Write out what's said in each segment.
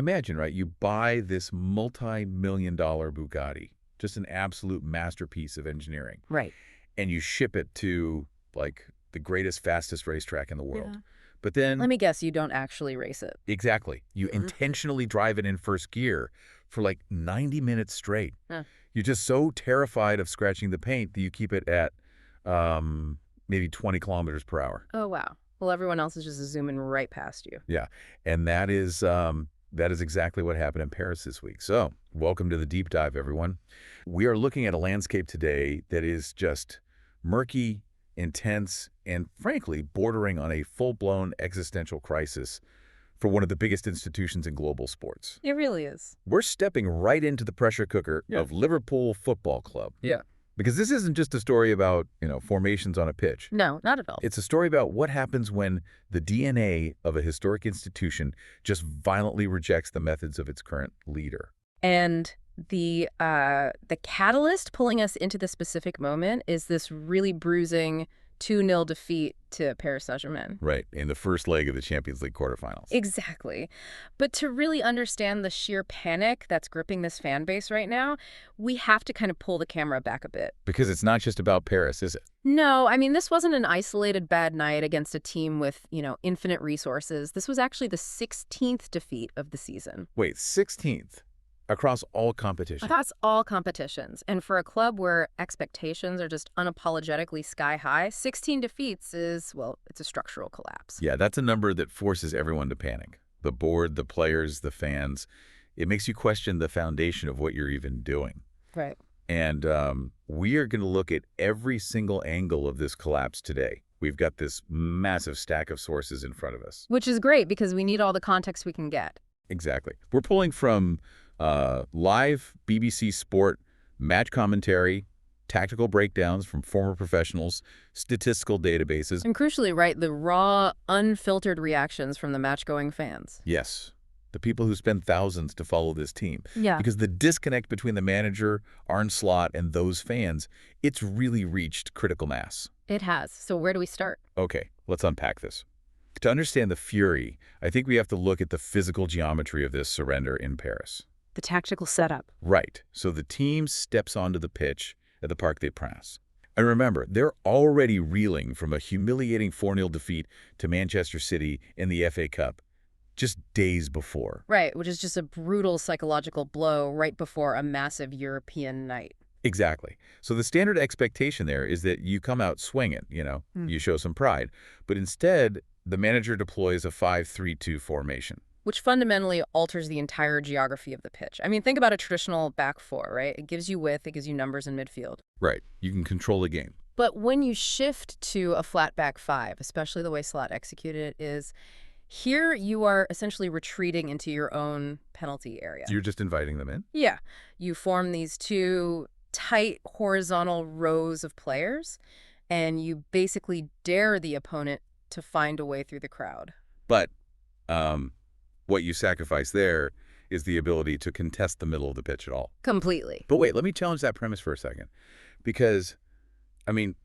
Imagine, right? You buy this multi-million-dollar Bugatti, just an absolute masterpiece of engineering. Right. And you ship it to, like, the greatest, fastest racetrack in the world. Yeah. But then... Let me guess, you don't actually race it. Exactly. You intentionally drive it in first gear for like 90 minutes straight. You're just so terrified of scratching the paint that you keep it at maybe 20 kilometers per hour. Oh, wow. Well, everyone else is just zooming right past you. Yeah. And that is exactly what happened in Paris this week. So welcome to the deep dive, everyone. We are looking at a landscape today that is just murky, intense, and frankly, bordering on a full-blown existential crisis for one of the biggest institutions in global sports. It really is. We're stepping right into the pressure cooker of Liverpool Football Club. Yeah. Because this isn't just a story about, formations on a pitch. No, not at all. It's a story about what happens when the DNA of a historic institution just violently rejects the methods of its current leader. And the catalyst pulling us into this specific moment is this really bruising 2-0 defeat to Paris Saint-Germain. Right, in the first leg of the Champions League quarterfinals. Exactly. But to really understand the sheer panic that's gripping this fan base right now, we have to kind of pull the camera back a bit. Because it's not just about Paris, is it? No, I mean, this wasn't an isolated bad night against a team with, infinite resources. This was actually the 16th defeat of the season. Wait, 16th? Across all competitions? Across all competitions. And for a club where expectations are just unapologetically sky high, 16 defeats is, well, it's a structural collapse. Yeah, that's a number that forces everyone to panic. The board, the players, the fans. It makes you question the foundation of what you're even doing. Right. And we are going to look at every single angle of this collapse today. We've got this massive stack of sources in front of us. Which is great because we need all the context we can get. Exactly. We're pulling from live BBC Sport match commentary, tactical breakdowns from former professionals, statistical databases. And crucially, right, the raw, unfiltered reactions from the match-going fans. Yes. The people who spend thousands to follow this team. Yeah. Because the disconnect between the manager, Arne Slot, and those fans, it's really reached critical mass. It has. So where do we start? Okay, let's unpack this. To understand the fury, I think we have to look at the physical geometry of this surrender in Paris. The tactical setup. Right. So the team steps onto the pitch at the Parc des Princes. And remember, they're already reeling from a humiliating 4-0 defeat to Manchester City in the FA Cup just days before. Right, which is just a brutal psychological blow right before a massive European night. Exactly. So the standard expectation there is that you come out swinging, you show some pride. But instead, the manager deploys a 5-3-2 formation. Which fundamentally alters the entire geography of the pitch. I mean, think about a traditional back four, right? It gives you width, it gives you numbers in midfield. Right. You can control the game. But when you shift to a flat back five, especially the way Slot executed it, is here you are essentially retreating into your own penalty area. You're just inviting them in? Yeah. You form these two tight horizontal rows of players, and you basically dare the opponent to find a way through the crowd. But what you sacrifice there is the ability to contest the middle of the pitch at all. Completely. But wait, let me challenge that premise for a second. Because,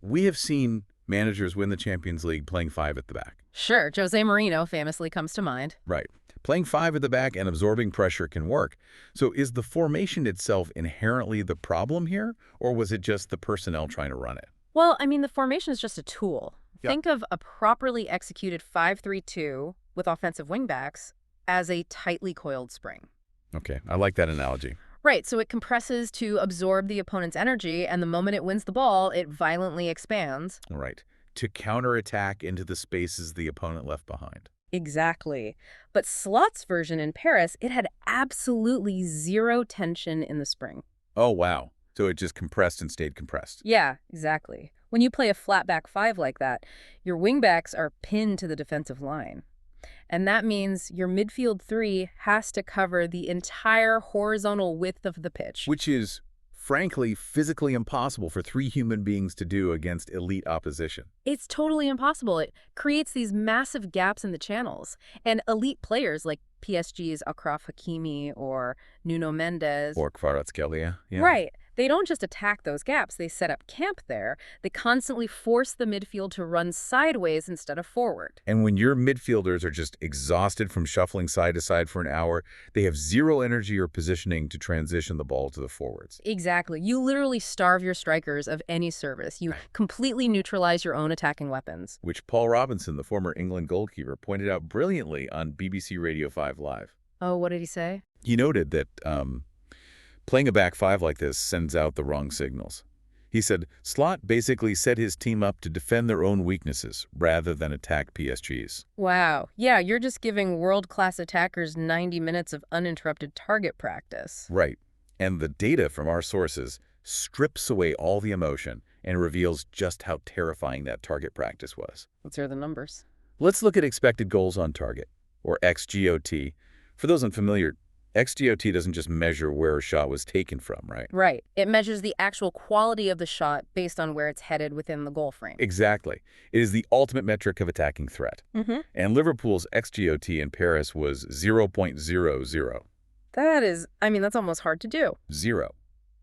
we have seen managers win the Champions League playing 5 at the back. Sure, Jose Mourinho famously comes to mind. Right. Playing 5 at the back and absorbing pressure can work. So is the formation itself inherently the problem here, or was it just the personnel trying to run it? Well, the formation is just a tool. Yeah. Think of a properly executed 5-3-2 with offensive wingbacks as a tightly coiled spring. Okay, I like that analogy. Right, so it compresses to absorb the opponent's energy, and the moment it wins the ball, it violently expands. Right, to counterattack into the spaces the opponent left behind. Exactly. But Slot's version in Paris, it had absolutely zero tension in the spring. Oh, wow. So it just compressed and stayed compressed. Yeah, exactly. When you play a flat back five like that, your wingbacks are pinned to the defensive line. And that means your midfield three has to cover the entire horizontal width of the pitch. Which is, frankly, physically impossible for 3 human beings to do against elite opposition. It's totally impossible. It creates these massive gaps in the channels. And elite players like PSG's Achraf Hakimi or Nuno Mendes. Or Kvaratskhelia. Yeah. Right. They don't just attack those gaps, they set up camp there. They constantly force the midfield to run sideways instead of forward. And when your midfielders are just exhausted from shuffling side to side for an hour, they have zero energy or positioning to transition the ball to the forwards. Exactly. You literally starve your strikers of any service. You completely neutralize your own attacking weapons. Which Paul Robinson, the former England goalkeeper, pointed out brilliantly on BBC Radio 5 Live. Oh, what did he say? He noted that playing a back five like this sends out the wrong signals. He said, Slot basically set his team up to defend their own weaknesses rather than attack PSG's. Wow. Yeah, you're just giving world-class attackers 90 minutes of uninterrupted target practice. Right. And the data from our sources strips away all the emotion and reveals just how terrifying that target practice was. Let's hear the numbers. Let's look at expected goals on target, or XGOT. For those unfamiliar, XGOT doesn't just measure where a shot was taken from, right? Right. It measures the actual quality of the shot based on where it's headed within the goal frame. Exactly. It is the ultimate metric of attacking threat. And Liverpool's XGOT in Paris was 0.00. That's almost hard to do. Zero.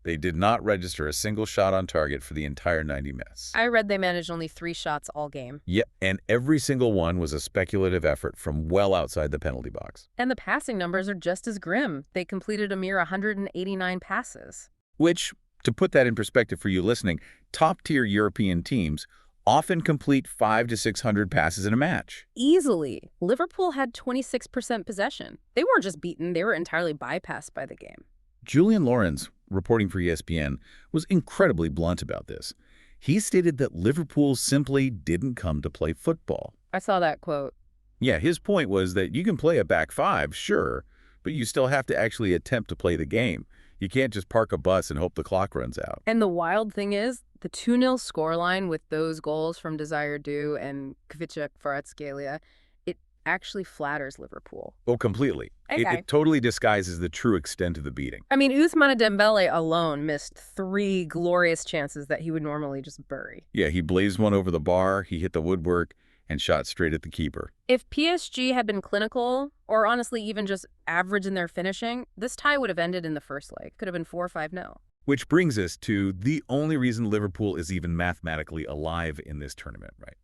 They did not register a single shot on target for the entire 90 minutes. I read they managed only 3 shots all game. Yep, and every single one was a speculative effort from well outside the penalty box. And the passing numbers are just as grim. They completed a mere 189 passes. Which, to put that in perspective for you listening, top-tier European teams often complete 500 to 600 passes in a match. Easily. Liverpool had 26% possession. They weren't just beaten, they were entirely bypassed by the game. Julian Lorenz, reporting for ESPN, was incredibly blunt about this. He stated that Liverpool simply didn't come to play football. I saw that quote. Yeah, his point was that you can play a back five, sure, but you still have to actually attempt to play the game. You can't just park a bus and hope the clock runs out. And the wild thing is, the 2-0 scoreline with those goals from Desire Du and Kvicha Kvaratskhelia, it actually flatters Liverpool. Oh, completely. Okay. It totally disguises the true extent of the beating. I mean, Ousmane Dembele alone missed 3 glorious chances that he would normally just bury. Yeah, he blazed one over the bar, he hit the woodwork, and shot straight at the keeper. If PSG had been clinical, or honestly even just average in their finishing, this tie would have ended in the first leg. Could have been 4 or 5-0. Which brings us to the only reason Liverpool is even mathematically alive in this tournament, right?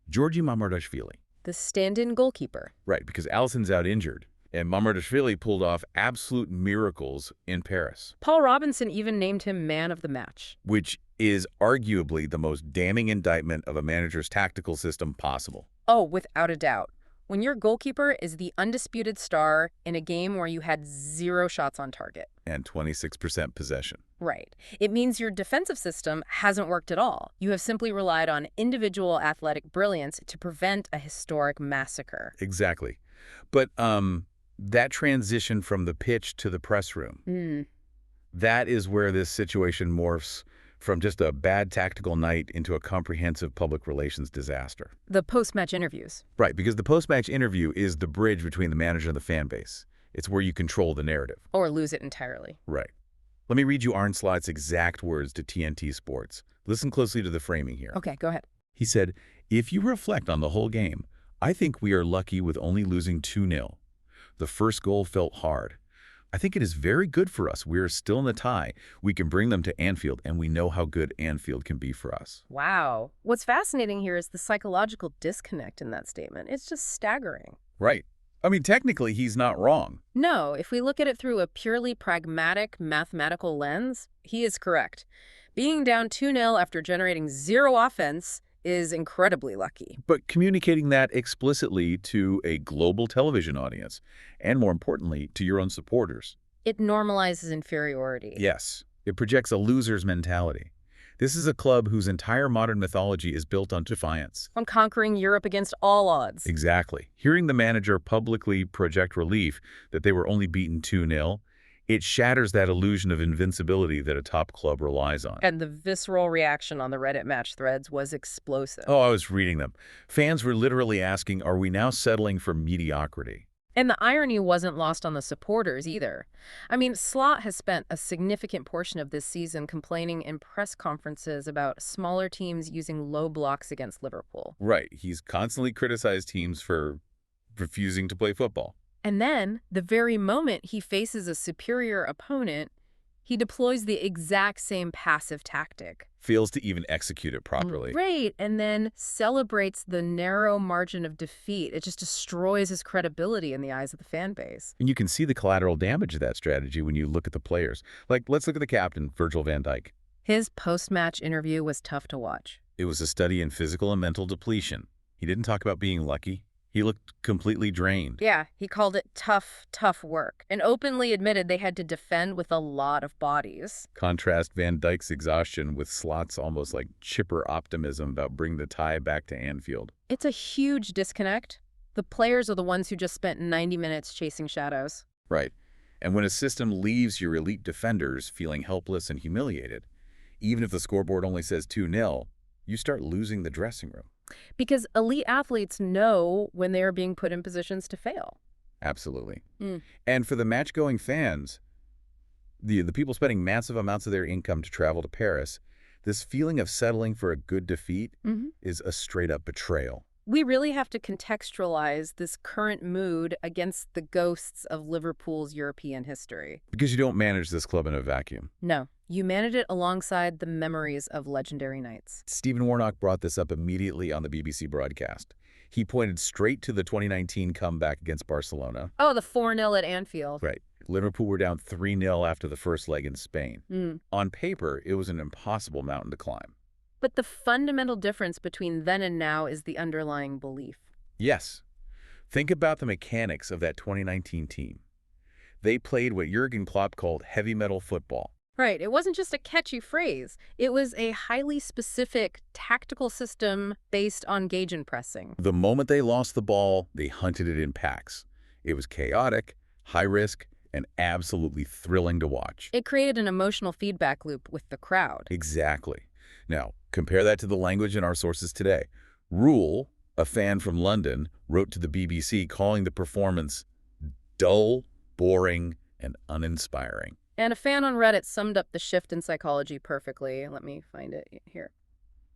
Georgi Mamardashvili. The stand-in goalkeeper. Right, because Alisson's out injured, and Mamardashvili pulled off absolute miracles in Paris. Paul Robinson even named him man of the match. Which is arguably the most damning indictment of a manager's tactical system possible. Oh, without a doubt. When your goalkeeper is the undisputed star in a game where you had 0 shots on target. And 26% possession. Right. It means your defensive system hasn't worked at all. You have simply relied on individual athletic brilliance to prevent a historic massacre. Exactly. But that transition from the pitch to the press room, that is where this situation morphs from just a bad tactical night into a comprehensive public relations disaster. The post-match interviews. Right, because the post-match interview is the bridge between the manager and the fan base. It's where you control the narrative. Or lose it entirely. Right. Let me read you Arne Slot's exact words to TNT Sports. Listen closely to the framing here. Okay, go ahead. He said, "If you reflect on the whole game, I think we are lucky with only losing 2-0. The first goal felt hard. I think it is very good for us. We are still in the tie. We can bring them to Anfield, and we know how good Anfield can be for us." Wow. What's fascinating here is the psychological disconnect in that statement. It's just staggering. Right. I mean, technically, he's not wrong. No, if we look at it through a purely pragmatic, mathematical lens, he is correct. Being down 2-0 after generating 0 offense is incredibly lucky. But communicating that explicitly to a global television audience, and more importantly, to your own supporters. It normalizes inferiority. Yes, it projects a loser's mentality. This is a club whose entire modern mythology is built on defiance. On conquering Europe against all odds. Exactly. Hearing the manager publicly project relief that they were only beaten 2-0, it shatters that illusion of invincibility that a top club relies on. And the visceral reaction on the Reddit match threads was explosive. Oh, I was reading them. Fans were literally asking, are we now settling for mediocrity? And the irony wasn't lost on the supporters either. I mean, Slot has spent a significant portion of this season complaining in press conferences about smaller teams using low blocks against Liverpool. Right. He's constantly criticized teams for refusing to play football. And then, the very moment he faces a superior opponent, He deploys the exact same passive tactic. Fails to even execute it properly. Right, and then celebrates the narrow margin of defeat. It just destroys his credibility in the eyes of the fan base. And you can see the collateral damage of that strategy when you look at the players. Like, let's look at the captain, Virgil van Dijk. His post-match interview was tough to watch. It was a study in physical and mental depletion. He didn't talk about being lucky. He looked completely drained. Yeah, he called it tough, tough work, and openly admitted they had to defend with a lot of bodies. Contrast Van Dijk's exhaustion with Slot's almost like chipper optimism about bringing the tie back to Anfield. It's a huge disconnect. The players are the ones who just spent 90 minutes chasing shadows. Right. And when a system leaves your elite defenders feeling helpless and humiliated, even if the scoreboard only says 2-0, you start losing the dressing room. Because elite athletes know when they are being put in positions to fail. Absolutely. And for the match-going fans, the people spending massive amounts of their income to travel to Paris, this feeling of settling for a good defeat is a straight-up betrayal. We really have to contextualize this current mood against the ghosts of Liverpool's European history. Because you don't manage this club in a vacuum. No, you manage it alongside the memories of legendary nights. Stephen Warnock brought this up immediately on the BBC broadcast. He pointed straight to the 2019 comeback against Barcelona. Oh, the 4-0 at Anfield. Right. Liverpool were down 3-0 after the first leg in Spain. On paper, it was an impossible mountain to climb. But the fundamental difference between then and now is the underlying belief. Yes. Think about the mechanics of that 2019 team. They played what Jurgen Klopp called heavy metal football. Right. It wasn't just a catchy phrase. It was a highly specific tactical system based on gauge and pressing. The moment they lost the ball, they hunted it in packs. It was chaotic, high risk, and absolutely thrilling to watch. It created an emotional feedback loop with the crowd. Exactly. Now, compare that to the language in our sources today. Rule, a fan from London, wrote to the BBC calling the performance dull, boring, and uninspiring. And a fan on Reddit summed up the shift in psychology perfectly. Let me find it here.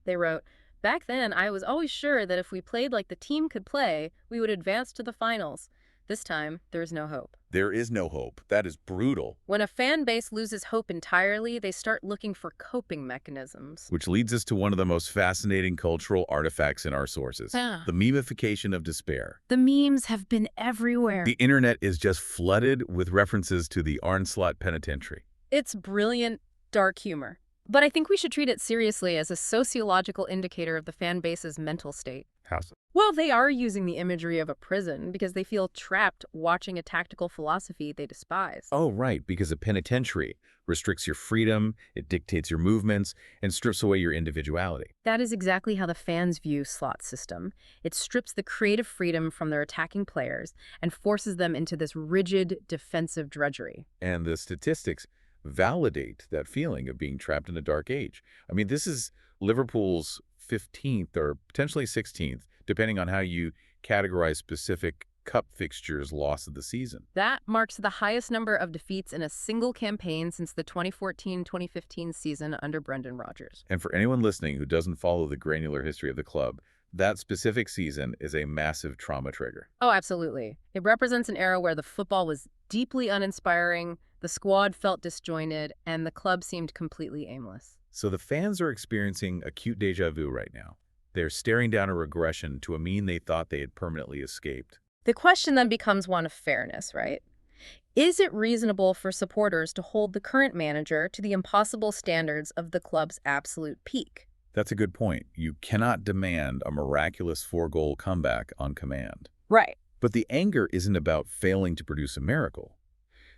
They wrote, "Back then, I was always sure that if we played like the team could play, we would advance to the finals. This time, there is no hope." There is no hope. That is brutal. When a fan base loses hope entirely, they start looking for coping mechanisms. Which leads us to one of the most fascinating cultural artifacts in our sources, the memification of despair. The memes have been everywhere. The internet is just flooded with references to the Arne Slot penitentiary. It's brilliant, dark humor. But I think we should treat it seriously as a sociological indicator of the fan base's mental state. How so? Well, they are using the imagery of a prison because they feel trapped watching a tactical philosophy they despise. Oh, right, because a penitentiary restricts your freedom, it dictates your movements, and strips away your individuality. That is exactly how the fans view Slot's system. It strips the creative freedom from their attacking players and forces them into this rigid, defensive drudgery. And the statistics validate that feeling of being trapped in a dark age. I mean, this is Liverpool's 15th or potentially 16th, depending on how you categorize specific cup fixtures loss of the season. That marks the highest number of defeats in a single campaign since the 2014-2015 season under Brendan Rodgers. And for anyone listening who doesn't follow the granular history of the club, that specific season is a massive trauma trigger. Oh, absolutely. It represents an era where the football was deeply uninspiring, the squad felt disjointed, and the club seemed completely aimless. So the fans are experiencing acute déjà vu right now. They're staring down a regression to a mean they thought they had permanently escaped. The question then becomes one of fairness, right? Is it reasonable for supporters to hold the current manager to the impossible standards of the club's absolute peak? That's a good point. You cannot demand a miraculous 4-goal comeback on command. Right. But the anger isn't about failing to produce a miracle.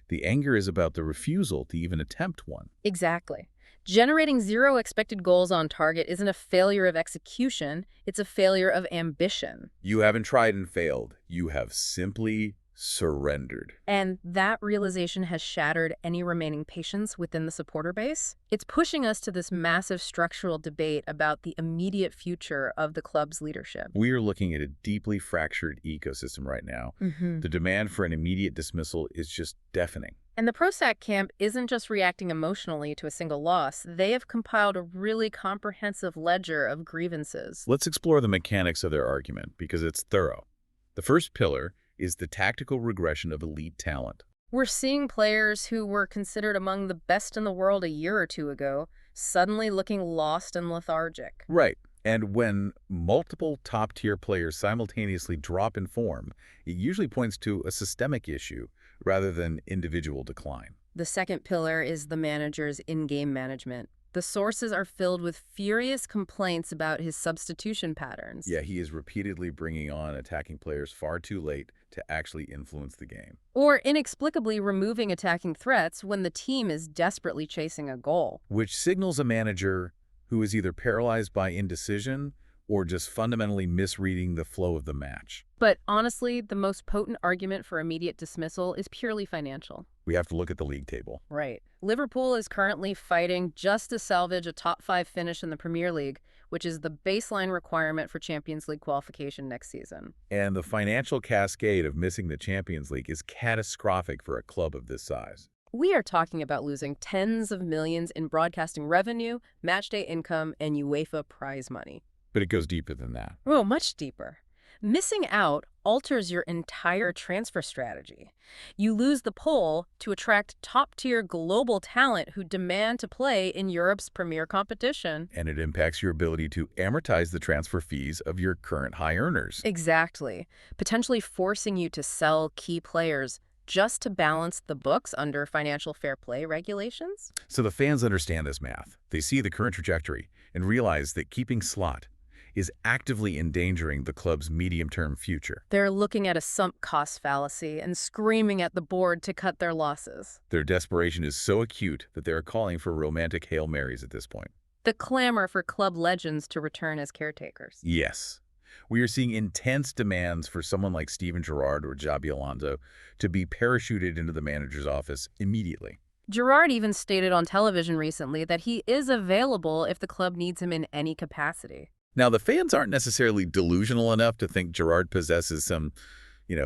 The anger is about the refusal to even attempt one. Exactly. Generating 0 expected goals on target isn't a failure of execution, it's a failure of ambition. You haven't tried and failed. You have simply surrendered. And that realization has shattered any remaining patience within the supporter base. It's pushing us to this massive structural debate about the immediate future of the club's leadership. We are looking at a deeply fractured ecosystem right now. The demand for an immediate dismissal is just deafening. And the Prosac camp isn't just reacting emotionally to a single loss. They have compiled a really comprehensive ledger of grievances. Let's explore the mechanics of their argument, because it's thorough. The first pillar is the tactical regression of elite talent. We're seeing players who were considered among the best in the world a year or two ago suddenly looking lost and lethargic. Right. And when multiple top-tier players simultaneously drop in form, it usually points to a systemic issue rather than individual decline. The second pillar is the manager's in-game management. The sources are filled with furious complaints about his substitution patterns. Yeah, he is repeatedly bringing on attacking players far too late to actually influence the game. Or inexplicably removing attacking threats when the team is desperately chasing a goal. Which signals a manager who is either paralyzed by indecision or just fundamentally misreading the flow of the match. But honestly, the most potent argument for immediate dismissal is purely financial. We have to look at the league table. Right. Liverpool is currently fighting just to salvage a top 5 finish in the Premier League, which is the baseline requirement for Champions League qualification next season. And the financial cascade of missing the Champions League is catastrophic for a club of this size. We are talking about losing tens of millions in broadcasting revenue, matchday income, and UEFA prize money. But it goes deeper than that. Oh, much deeper. Missing out alters your entire transfer strategy. You lose the pull to attract top-tier global talent who demand to play in Europe's premier competition. And it impacts your ability to amortize the transfer fees of your current high earners. Exactly. Potentially forcing you to sell key players just to balance the books under financial fair play regulations? So the fans understand this math. They see the current trajectory and realize that keeping Slot is actively endangering the club's medium-term future. They're looking at a sunk cost fallacy and screaming at the board to cut their losses. Their desperation is so acute that they are calling for romantic Hail Marys at this point. The clamor for club legends to return as caretakers. Yes. We are seeing intense demands for someone like Steven Gerrard or Xabi Alonso to be parachuted into the manager's office immediately. Gerrard even stated on television recently that he is available if the club needs him in any capacity. Now, the fans aren't necessarily delusional enough to think Gerrard possesses some,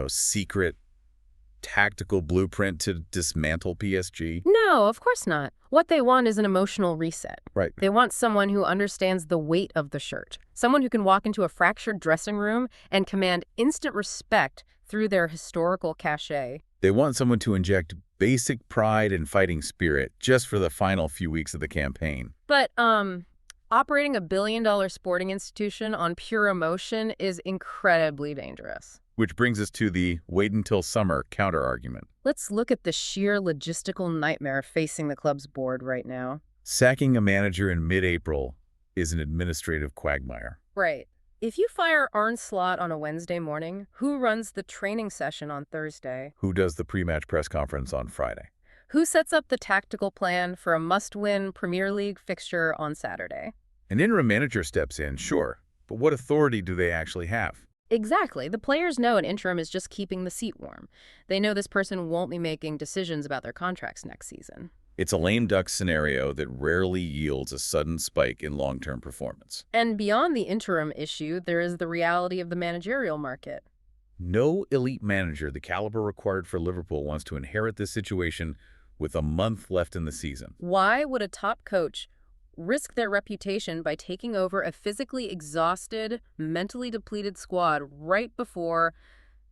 secret tactical blueprint to dismantle PSG. No, of course not. What they want is an emotional reset. Right. They want someone who understands the weight of the shirt, someone who can walk into a fractured dressing room and command instant respect through their historical cachet. They want someone to inject basic pride and fighting spirit just for the final few weeks of the campaign. But, operating a billion-dollar sporting institution on pure emotion is incredibly dangerous. Which brings us to the wait until summer counter-argument. Let's look at the sheer logistical nightmare facing the club's board right now. Sacking a manager in mid-April is an administrative quagmire. Right. If you fire Arne Slot on a Wednesday morning, who runs the training session on Thursday? Who does the pre-match press conference on Friday? Who sets up the tactical plan for a must-win Premier League fixture on Saturday? An interim manager steps in, sure, but what authority do they actually have? Exactly. The players know an interim is just keeping the seat warm. They know this person won't be making decisions about their contracts next season. It's a lame duck scenario that rarely yields a sudden spike in long-term performance. And beyond the interim issue, there is the reality of the managerial market. No elite manager the caliber required for Liverpool wants to inherit this situation with a month left in the season. Why would a top coach risk their reputation by taking over a physically exhausted, mentally depleted squad right before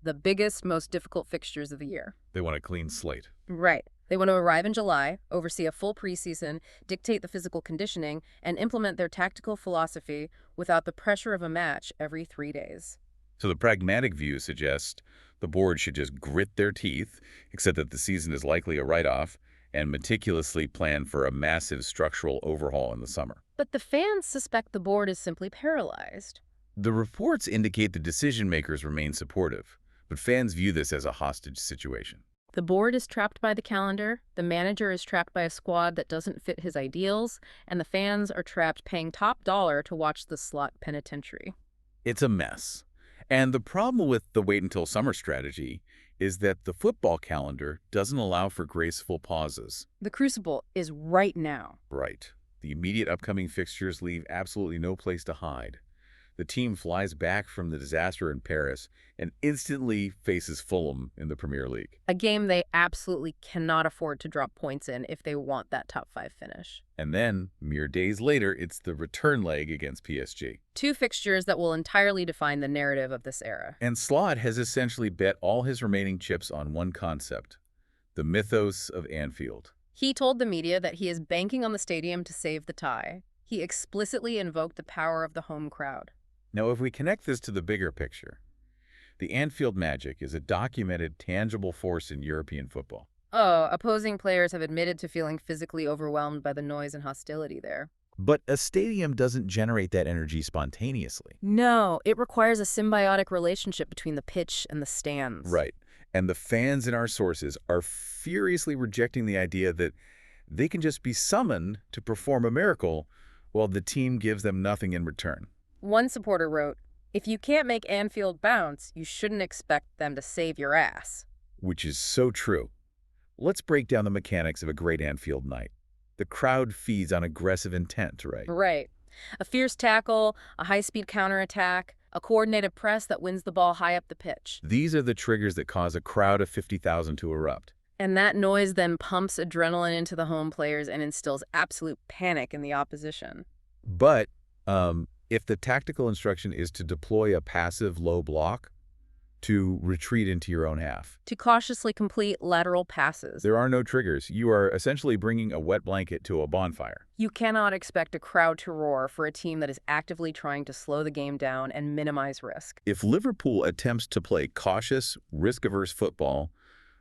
the biggest, most difficult fixtures of the year? They want a clean slate. Right. They want to arrive in July, oversee a full preseason, dictate the physical conditioning, and implement their tactical philosophy without the pressure of a match every 3 days. So the pragmatic view suggests the board should just grit their teeth, accept that the season is likely a write-off, and meticulously plan for a massive structural overhaul in the summer. But the fans suspect the board is simply paralyzed. The reports indicate the decision-makers remain supportive, but fans view this as a hostage situation. The board is trapped by the calendar, the manager is trapped by a squad that doesn't fit his ideals, and the fans are trapped paying top dollar to watch the Slot penitentiary. It's a mess. And the problem with the wait until summer strategy is that the football calendar doesn't allow for graceful pauses. The crucible is right now. Right. The immediate upcoming fixtures leave absolutely no place to hide. The team flies back from the disaster in Paris and instantly faces Fulham in the Premier League. A game they absolutely cannot afford to drop points in if they want that top 5 finish. And then, mere days later, it's the return leg against PSG. 2 fixtures that will entirely define the narrative of this era. And Slot has essentially bet all his remaining chips on one concept: the mythos of Anfield. He told the media that he is banking on the stadium to save the tie. He explicitly invoked the power of the home crowd. Now, if we connect this to the bigger picture, the Anfield magic is a documented, tangible force in European football. Oh, opposing players have admitted to feeling physically overwhelmed by the noise and hostility there. But a stadium doesn't generate that energy spontaneously. No, it requires a symbiotic relationship between the pitch and the stands. Right. And the fans in our sources are furiously rejecting the idea that they can just be summoned to perform a miracle while the team gives them nothing in return. One supporter wrote, "If you can't make Anfield bounce, you shouldn't expect them to save your ass." Which is so true. Let's break down the mechanics of a great Anfield night. The crowd feeds on aggressive intent, right? Right. A fierce tackle, a high-speed counterattack, a coordinated press that wins the ball high up the pitch. These are the triggers that cause a crowd of 50,000 to erupt. And that noise then pumps adrenaline into the home players and instills absolute panic in the opposition. But if the tactical instruction is to deploy a passive low block, to retreat into your own half, To cautiously complete lateral passes. there are no triggers. You are essentially bringing a wet blanket to a bonfire. You cannot expect a crowd to roar for a team that is actively trying to slow the game down and minimize risk. If Liverpool attempts to play cautious, risk-averse football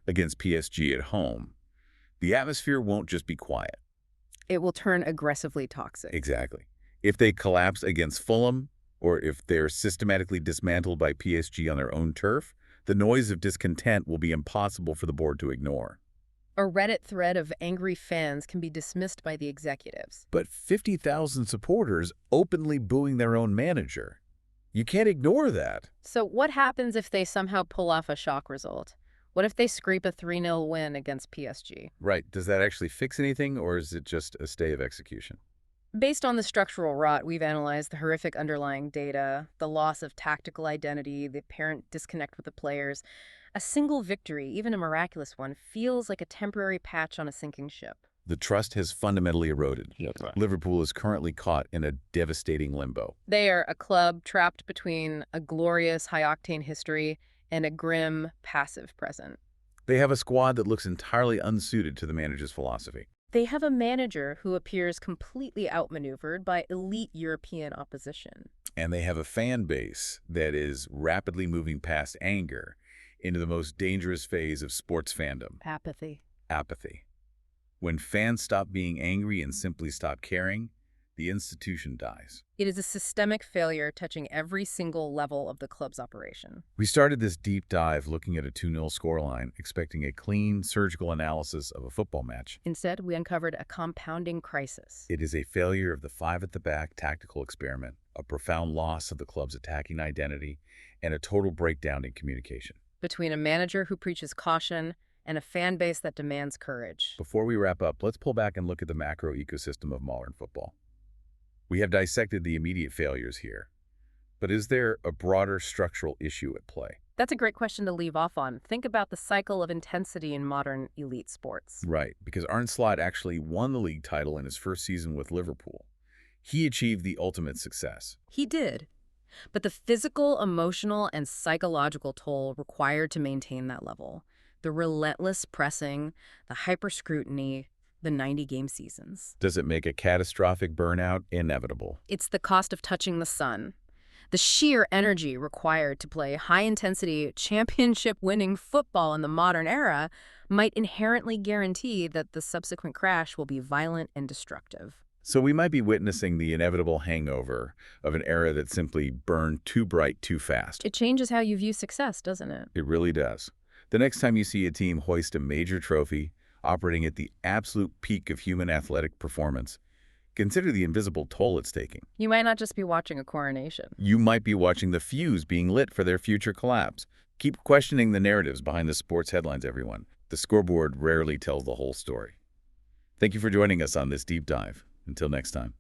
against PSG at home, the atmosphere won't just be quiet. It will turn aggressively toxic. Exactly. If they collapse against Fulham, or if they're systematically dismantled by PSG on their own turf, the noise of discontent will be impossible for the board to ignore. A Reddit thread of angry fans can be dismissed by the executives. But 50,000 supporters openly booing their own manager. You can't ignore that. So what happens if they somehow pull off a shock result? What if they scrape a 3-0 win against PSG? Right. Does that actually fix anything, or is it just a stay of execution? Based on the structural rot, we've analyzed the horrific underlying data, the loss of tactical identity, the apparent disconnect with the players. A single victory, even a miraculous one, feels like a temporary patch on a sinking ship. The trust has fundamentally eroded. That's right. Liverpool is currently caught in a devastating limbo. They are a club trapped between a glorious, high-octane history and a grim, passive present. They have a squad that looks entirely unsuited to the manager's philosophy. They have a manager who appears completely outmaneuvered by elite European opposition. And they have a fan base that is rapidly moving past anger into the most dangerous phase of sports fandom, Apathy. apathy. When fans stop being angry and simply stop caring, the institution dies. It is a systemic failure touching every single level of the club's operation. We started this deep dive looking at a 2-0 scoreline, expecting a clean, surgical analysis of a football match. Instead, we uncovered a compounding crisis. It is a failure of the five-at-the-back tactical experiment, a profound loss of the club's attacking identity, and a total breakdown in communication. Between a manager who preaches caution and a fan base that demands courage. Before we wrap up, let's pull back and look at the macro ecosystem of modern football. We have dissected the immediate failures here, but is there a broader structural issue at play? That's a great question to leave off on. Think about the cycle of intensity in modern elite sports. Right, because Arne Slot actually won the league title in his first season with Liverpool. He achieved the ultimate success. He did. But the physical, emotional, and psychological toll required to maintain that level, the relentless pressing, the hyper-scrutiny, the 90-game seasons. Does it make a catastrophic burnout inevitable? It's the cost of touching the sun. The sheer energy required to play high-intensity, championship-winning football in the modern era might inherently guarantee that the subsequent crash will be violent and destructive. So we might be witnessing the inevitable hangover of an era that simply burned too bright too fast. It changes how you view success, doesn't it? It really does. The next time you see a team hoist a major trophy, operating at the absolute peak of human athletic performance, consider the invisible toll it's taking. You might not just be watching a coronation. You might be watching the fuse being lit for their future collapse. Keep questioning the narratives behind the sports headlines, everyone. The scoreboard rarely tells the whole story. Thank you for joining us on this deep dive. Until next time.